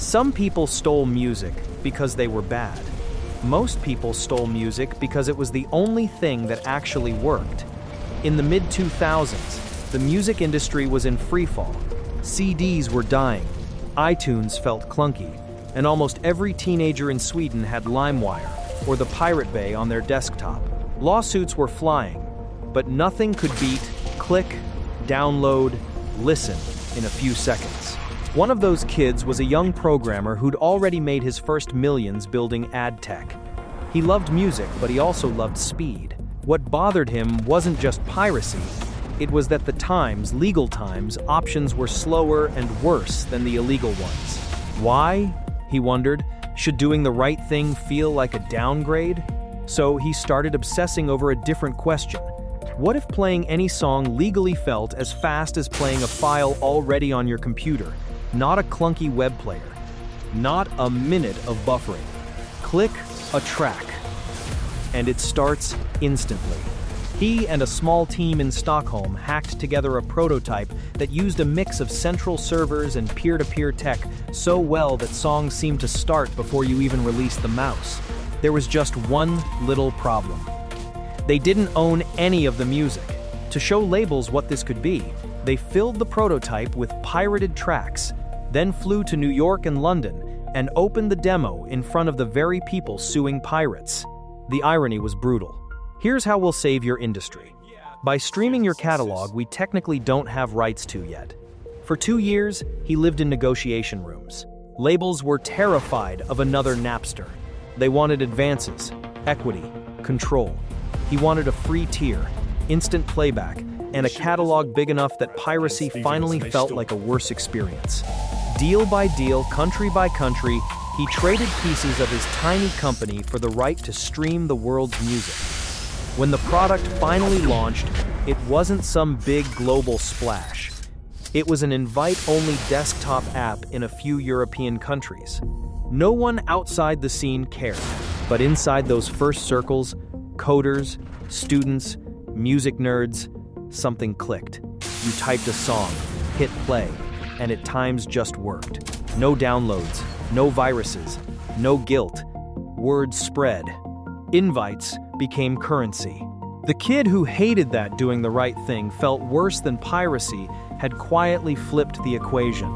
Some people stole music because they were bad. Most people stole music because it was the only thing that actually worked. In the mid-2000s, the music industry was in freefall. CDs were dying, iTunes felt clunky, and almost every teenager in Sweden had LimeWire or the Pirate Bay on their desktop. Lawsuits were flying, but nothing could beat click, download, listen in a few seconds. One of those kids was a young programmer who'd already made his first millions building ad tech. He loved music, but he also loved speed. What bothered him wasn't just piracy, it was that the legal times, options were slower and worse than the illegal ones. Why, he wondered, should doing the right thing feel like a downgrade? So he started obsessing over a different question. What if playing any song legally felt as fast as playing a file already on your computer? Not a clunky web player. Not a minute of buffering. Click a track, and it starts instantly. He and a small team in Stockholm hacked together a prototype that used a mix of central servers and peer-to-peer tech so well that songs seemed to start before you even released the mouse. There was just one little problem. They didn't own any of the music. To show labels what this could be, they filled the prototype with pirated tracks, then flew to New York and London and opened the demo in front of the very people suing pirates. The irony was brutal. Here's how we'll save your industry. By streaming your catalog we technically don't have rights to yet. For 2 years, he lived in negotiation rooms. Labels were terrified of another Napster. They wanted advances, equity, control. He wanted a free tier, instant playback, and a catalog big enough that piracy finally felt like a worse experience. Deal by deal, country by country, he traded pieces of his tiny company for the right to stream the world's music. When the product finally launched, it wasn't some big global splash. It was an invite-only desktop app in a few European countries. No one outside the scene cared, but inside those first circles, coders, students, music nerds, something clicked. You typed a song, hit play, and at times just worked. No downloads, no viruses, no guilt. Word spread. Invites became currency. The kid who hated that doing the right thing felt worse than piracy had quietly flipped the equation.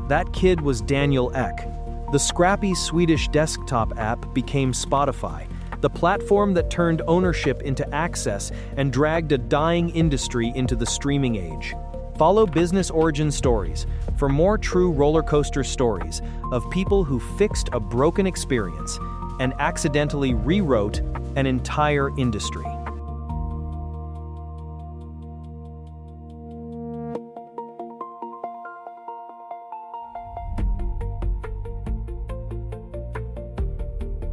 That kid was Daniel Ek. The scrappy Swedish desktop app became Spotify, the platform that turned ownership into access and dragged a dying industry into the streaming age. Follow Business Origin Stories for more true roller coaster stories of people who fixed a broken experience and accidentally rewrote an entire industry.